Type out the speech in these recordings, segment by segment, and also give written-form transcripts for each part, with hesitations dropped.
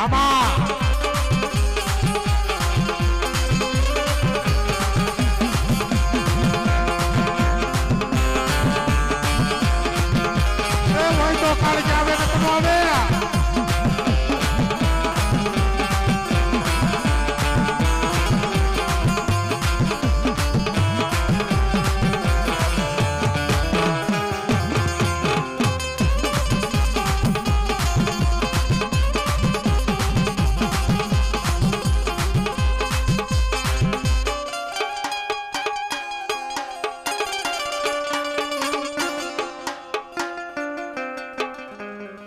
મામા કાળકે આવે ને કોનો આવે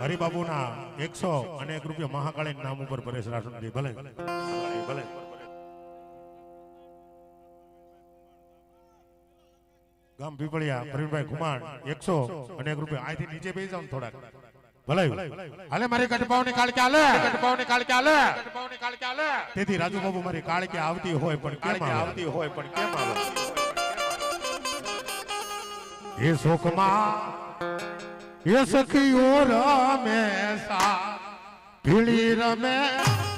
હરિબાબુના 101 રૂપિયા મહાકાળી નામ ઉપર પરેશ રાઠોડજી ભલે ભલે ગામ પીપળિયા પ્રવીણભાઈ કુમાર 101 રૂપિયા અહીંથી નીચે બેસી જાવ થોડાક ભલે હાલે મારી ગઢપાવની કાળકે હાલે ગઢપાવની કાળકે હાલે ગઢપાવની કાળકે હાલે તેથી રાજુ બાબુ મારી કાળકે આવતી હોય પણ કેમ આવતી હોય પણ કેમ આવે એ શોકમાં ये सखियो रमे सा भीड़ी रमे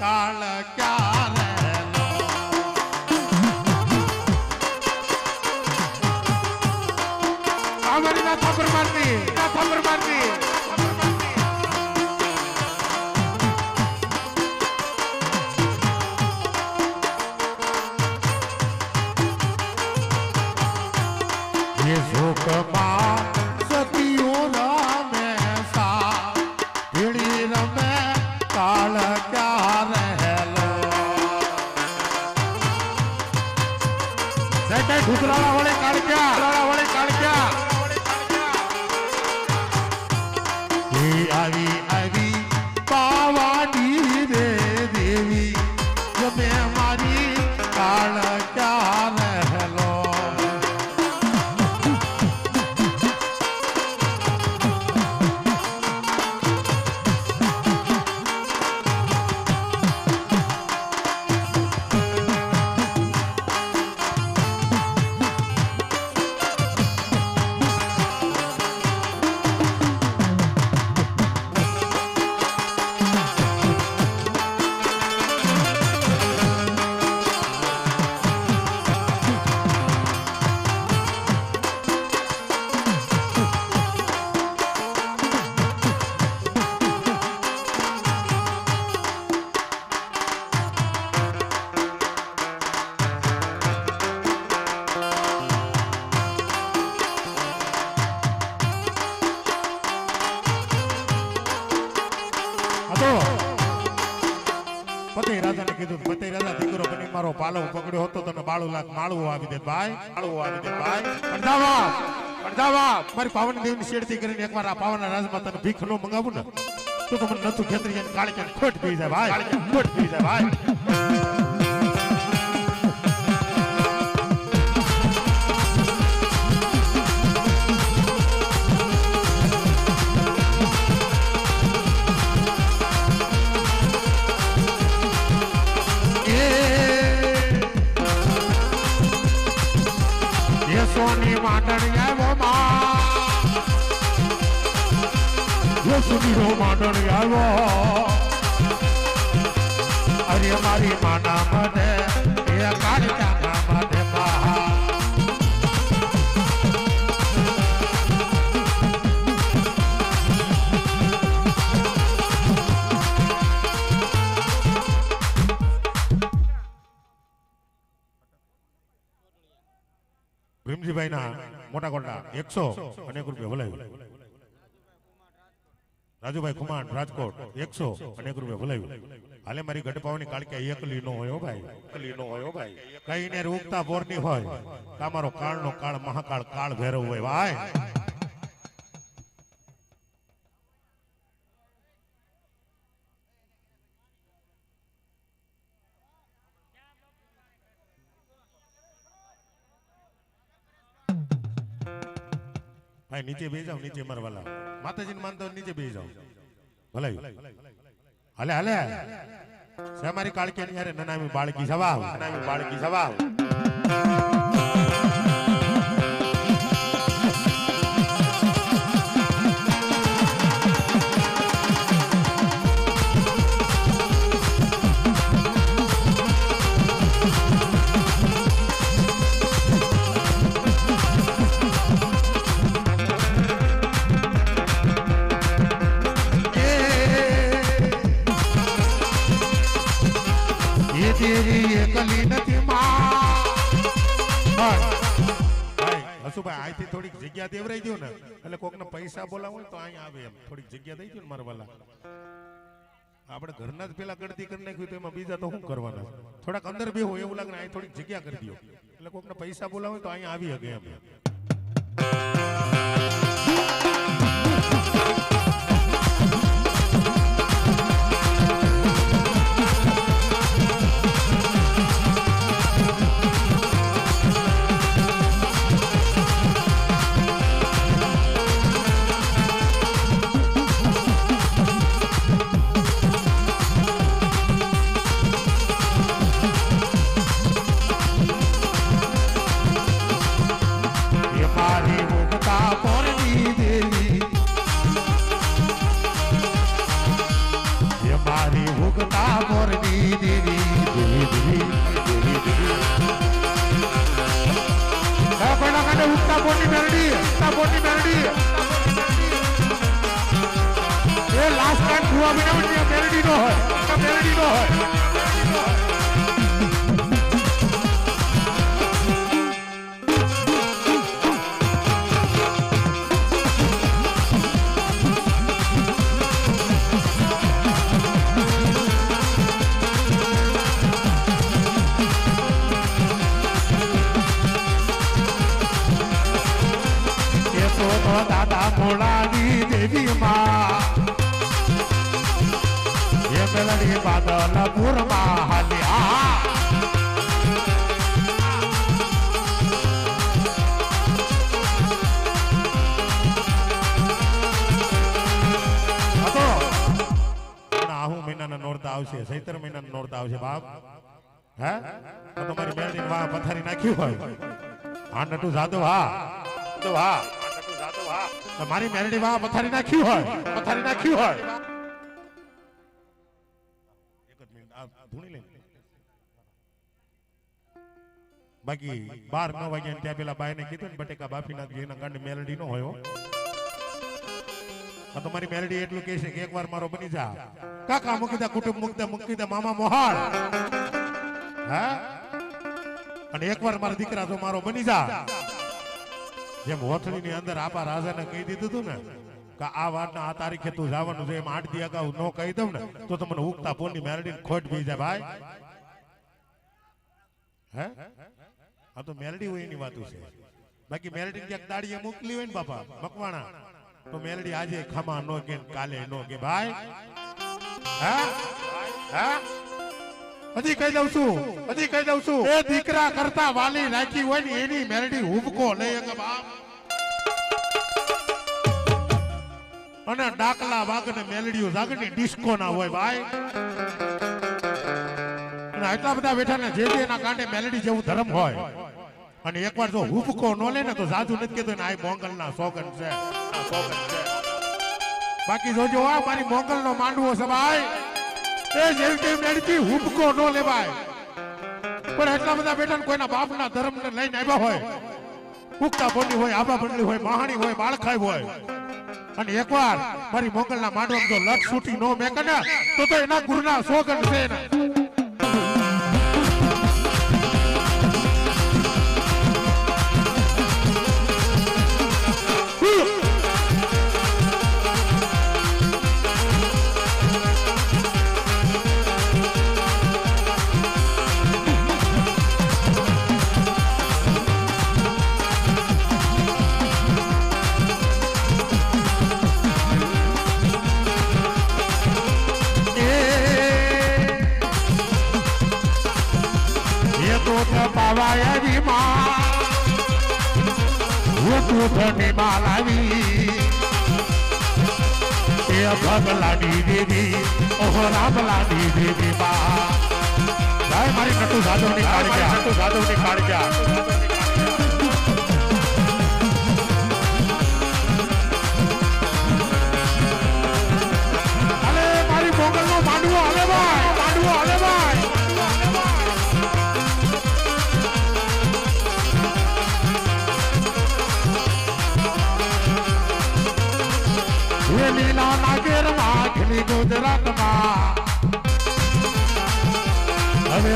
काल क्या रे हमारी ना थप्पड़ मारती ये शोक मां सखियो घुघराला वाले काळक्या આવી આવી પાવાની રે દેવી જમે મારી કાળક્યા રહેલો મારો પાલવ પકડ્યો હતો તને 12 લાખ માળું આવી દે ભાઈ માળું આવી દે ભાઈ પડધાવા મારી પાવન દેવની શેડતી કરીને એકવાર આ પાવનના રાજમાં તને ભીખ નો મંગાવું ને તો મને નતું ખેતરી અને કાળકે ખોટ પી જાય ભાઈ ખોટ પી જાય ભાઈ સોની માંડણી આવ્યો માં જો સુધીરો માંડણી આવ્યો અરે મારી માના મને એ કાળકા મને મહા ભીમજીભાઈ ના મોટા કોટા 101 રૂપિયા ભલાયું રાજુભાઈ કુમાર રાજકોટ 101 રૂપિયા ભલાયું હાલે મારી ગઢપાવની કાળકે એકલી નો હોય ભાઈ કઈ ને ઉગતા બોરની હોય તમારો કાળનો કાળ મહાકાળ કાળ ભેરવ હોય ભાઈ ભાઈ નીચે બેસી જાઓ નીચે મારવાલા માતાજીને માનતો નીચે બેસી જાઓ ભલાયું હાલે હાલે સે મારી કાળકે ની યારે નનામી બાળકી સવાવ તેરી એકલી નથી માં હસુભાઈ અહીંથી થોડીક જગ્યા દેવરાઈ દો ને એટલે કોકને પૈસા બોલાવો તો અહીંયા આવે એમ થોડીક જગ્યા દઈ દો ને મારા વાલા આપણે ઘરના જ પેલા ગણતી કરી નાખ્યું તો એમાં બીજા તો શું કરવાના થોડાક અંદર બે હોય એવું લાગે અહીં થોડીક જગ્યા કરી દો એટલે કોકને પૈસા બોલાવો તો અહીંયા આવી શકે એમ દાદા ભોળાની દેવી માં એ મેલડી બાદલપુર માં હાલ્યા આહુ મહિનાના નોરતા આવશે ચૈત્ર મહિનાના નોરતા આવશે બાપ હે તો તમારી મેલડી વાહ પથારી નાખ્યું હોય હા નટુ જાદવ હા તો હા મારી મેલડી વાહ પથારી નાખ્યું હોય એક જ મિનિટ આ ધૂણી લે બાકી 12-9 વાગ્યા ત્યાં પેલા બાઈને કીધું ને બટેકા બાફી નાખજો એના કાંડે મેલડી નો હોય આ તમારી મેલડી એટલું કહે છે કે એકવાર મારો બની જા કાકા મૂકી દે કુટુંબ મૂકી દે મામા મોહાળ હા અને એકવાર મારા દીકરા તો મારો બની જા જેમ હોથળી ની અંદર આપા રાજાને કહી દીધું હતું ને કે આ વાતના આ તારીખે તું જવાનું છે એમ 8 દી અગાઉ નો કહી દઉં ને તો તમને ઉગતા પોની મેલડીને ખોટ બી જાય ભાઈ હે આ તો મેલડી હોય એની વાતો છે બાકી મેલડી ક્યાંક દાડીએ મોકલી હોય ને બાપા મકવાણા તો મેલડી આજે ખમા નો કે કાલે નો કે ભાઈ હે હે હજી કહી દઉં છું એ દીકરા કરતા વાલી રાખી હોય ને એની મેલડી હુબકો લઈ કે બાપ અને ડાકલા વાગને મેલડીઓ જાગને ડિસ્કો ના હોય ભાઈ અને એટલા બધા બેઠા ને જે એના કાંડે મેલડી જેવું ધર્મ હોય અને એકવાર જો હુબકો ન લે ને તો જાજુ નથી કહેતો ને આ મોંગલ ના સોગન છે બાકી જોજો આ મારી મોંગલ નો માંડવો છે ભાઈ એ જેવી કે મેલડી હુબકો ન લેવાય પણ એટલા બધા બેઠા કોઈના બાપના ધર્મને લઈને આવ્યા હોય ઉગતા બોલી હોય આબા બંડલી હોય મહાણી હોય બાળખાઈ હોય અને એકવાર મારી મોંગલના માંડવામાં જો લટ છૂટી નો મેકે ને તો એના ગુરુના સોગન છે ને પાવાયરી માં ધની માલાવી એ ભગલાની દેવી ઓહો રામલાની દેવી માં મારી નટુ સાધવની કાળજા અલે મારી મોગલનો માંડવો હાલે ભાઈ લીલા નાગેર માં ગુજરાત માં હવે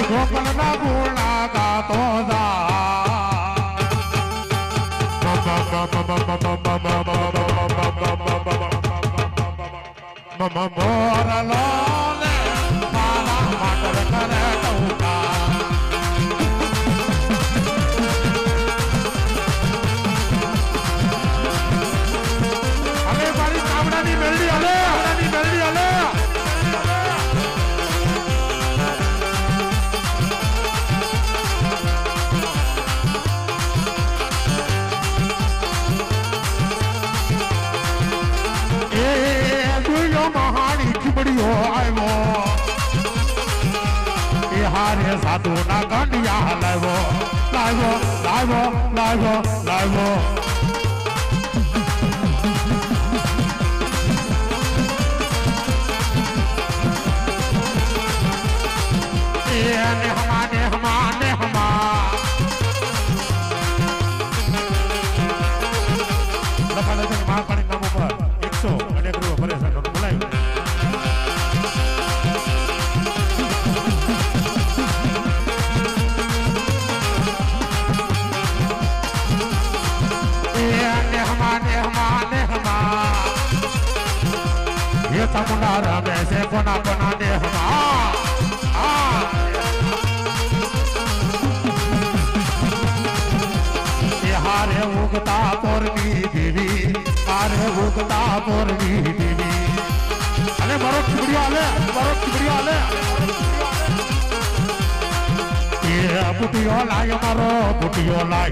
ગોકળના ગુણા ગાતો મોરલો ને મારા માટલ કરે ટૂંકા મારી ચામડાની મેલડી હલે હારે સાધુ ના ગંડિયા લાવ્યો ને હમા લખાડે છે મહાકાળી નામ ઉપર 100 અને ગ્રહ ભરે છે બોલાય ये समुंदर में से कोना कोना दे हारे उगता पोरनी देवी हारे उगता पोरनी देवी अरे बरो खिबड़िया ले ये बुटियो लाय मारो बुटियो लाय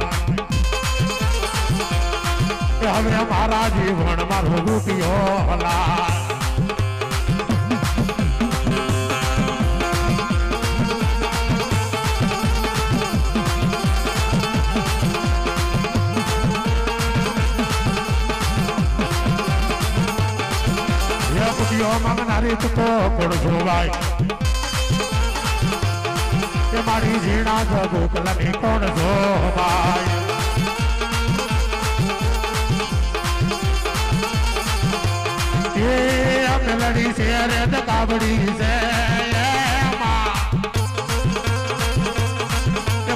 હવે મારા જીવન મારો રૂપિયો લાય રૂપિયો માંગનારી તો કોણ જોવાય કે મારી ઝીણા ગોકલની કોણ જોવાય મેલડી છે રે કાબડી છે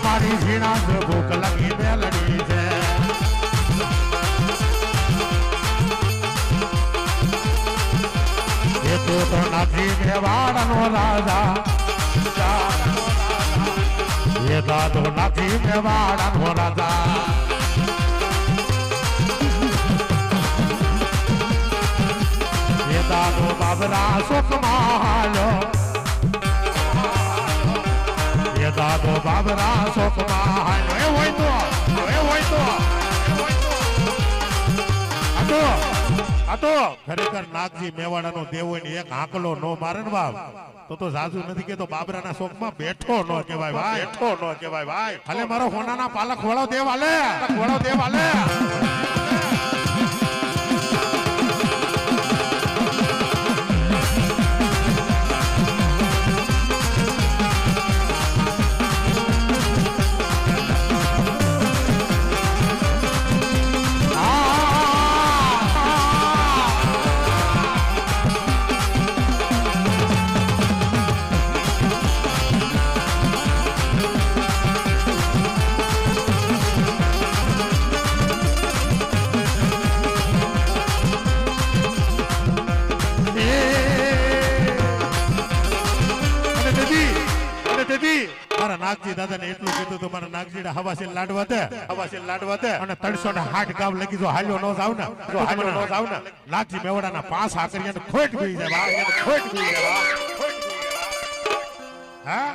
મારી ઝીણા ભૂખ લાગી મેલડી છે એ તો નથી મેવાડનો રાજા એ દાદો નથી મેવાડનો રાજા દાદો બાબરા શોકમાં હાલો એ દાદો બાબરા શોકમાં હાલો એ હોય તો આ તો ખરેખર નાગજી મેવાડાનો દેવ હોય ને એક આંકલો નો મારે ને બાપ તો જાજુ નથી કેતો બાબરાના શોકમાં બેઠો નો કહેવાય ભાઈ હાલે મારો હોનાના પાલક વળો દેવ હાલે નાગજી દાદા ને એટલું કીધું તો મારા નાગજી હવાસી લાડવા દે અને 360 ગામ લગી જો હાલ્યો નો જાવ ને નાગજી મેવડાના 5 આકરિયાને ખોટ ગઈ જાય હા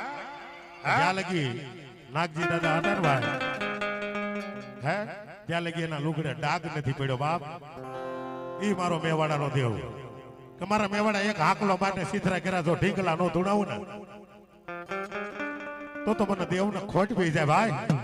જ્યાં લગી નાગજી દાદા હતા ને ભાઈ હે ત્યાં લગી એના લુગડે ડાગ નથી પડ્યો બાપ ઈ મારો મેવાડાનો દેવ કે મારા મેવાડા એક હાકલો માટે સીધરા કર્યા જો ઢીંગલા નો ધૂણાવું ને તો મને દેવને ખોટ પી જાય ભાઈ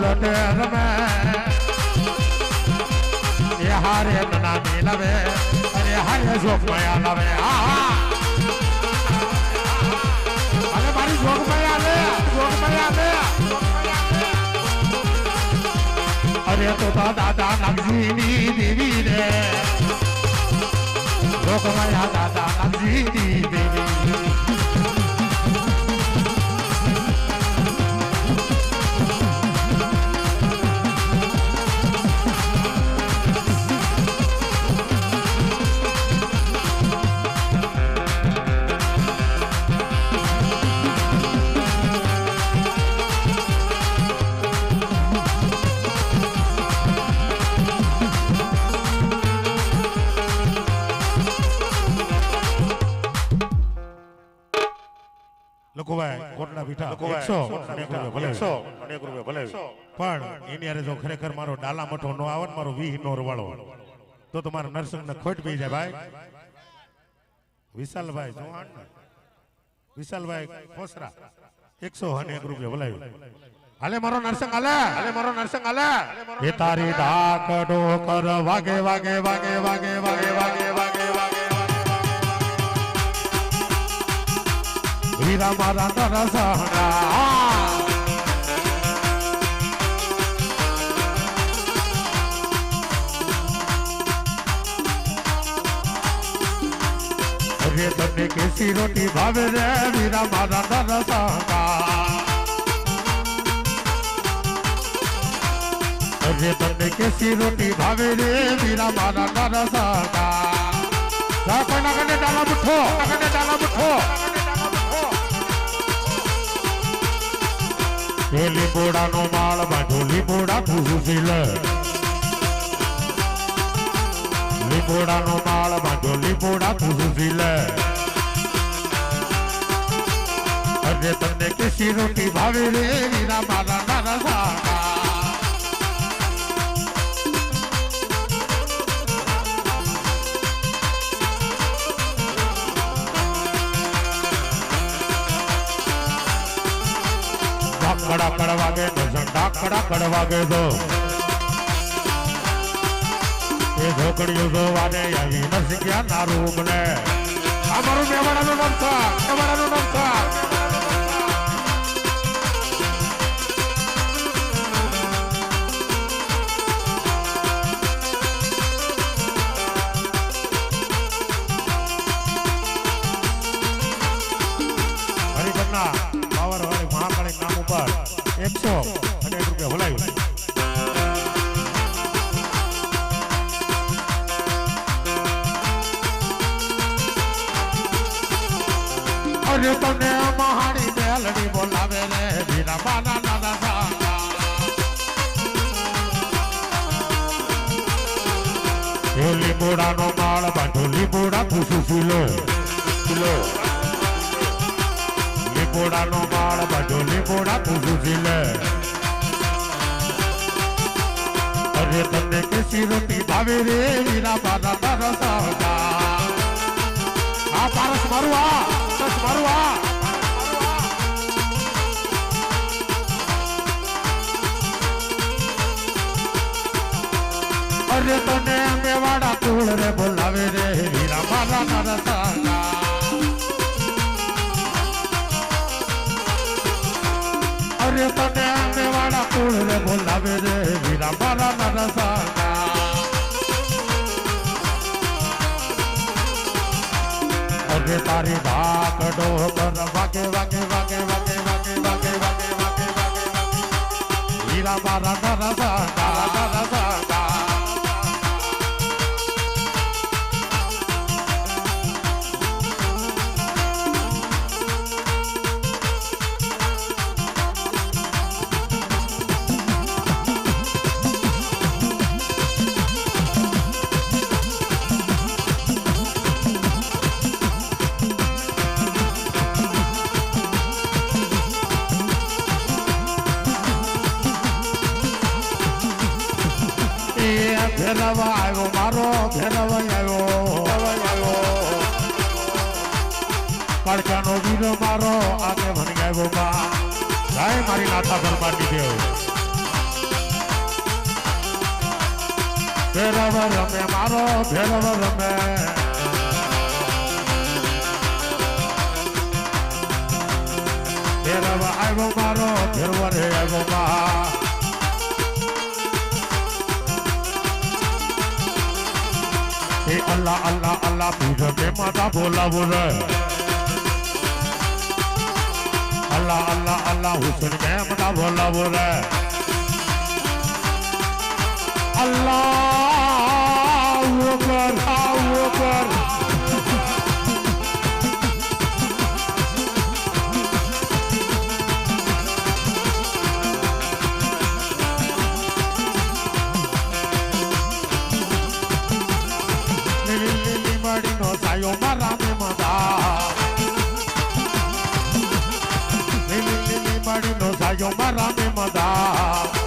लटेर में ये हारे नना मिलवे अरे हारे जोक माया लवे अरे मारी जोक माया ले अरे तो दादा नगजीनी देवी रे जोक माया दादा नगजीनी देवी खरेखर मारो डाला मठो नो आवन मारो वी नो वालो तो तुम्हारा नरसिंह ने खोट भी जाए भाई विशाल भाई चौहान विशाल भाई खोसरा 101 रुपया बोलायो हाले मारो नरसिंह हाले ये तारी डाक डोकर वागे वागे वागे वागे वागे वागे वागे वागे वीरा मारा नरसंगा अरे तन्ने कैसी रोटी भावे रे वीरा मारा नरसंगा अरे तन्ने कैसी रोटी भावे रे वीरा मारा नरसंगा कोई ना कने डाला मुठो લીંબોડા નો માળ બાંધો લીંબોડા ભૂસીલ લીંબોડા નો માળ બાંધો લીંબોડા ભૂસીલ અરે તમને કેસી રોટી ભાવે રે વીરા મારા નરસંગા कड़ा कड़वागे झंडा कड़ा कड़वागे दो ये झोकड़ियों दो वाले यही नरसिंह ना रूम ने हमारू मेवाड़ा नो नाम था हरिकन्ना पावर वाले महाकाली नाम ऊपर 101 रुपया बोलायो अरे तने महानी मेलडी बोलावे रे वीरा मारा नरसंगा લીંબોડા નો માળ બાંધો લીંબોડા ભૂસીલો લીંબોડા નો માળ બાંધો લીંબોડા ભૂસીલ અરે તમને કેસી રોટી ભાવે રે વીરા મારા નરસંગા આ પારસ મારું अरे तने मेवाड़ा कूड़ रे बोलावे रे वीरा मारा नरसंगा अरे तने मेवाड़ा कूड़ रे बोलावे रे वीरा मारा नरसंगा अरे तारी डाक डोकर वागे वागे वागे वागे वागे वागे वागे वागे वागे वीरा मारा नरसंगा घेरवा आयो मारो घेरवा आयो પડકાનો વીરો મારો આગે ભણ ગયો બા ગાય મારી નાથા પર માટી દેવ ભેરવ રમે મારો ભેરવ રમે ભેરવ આવ્યો મારો ભેરવ રે આવ્યો મા એ અલ્લાહ અલ્લાહ અલ્લાહ પૂજ કે માતા બોલાવો રે અલ્લાહ અલ્લાહ અલ્લાહ હુસૈન કે માતા બોલાવો રે અલ્લાહુ અકબર અલ્લાહુ અકબર લીલી મડીનો સાયો મારા મે મદા લીલી મડીનો સાયો મારા મે મદા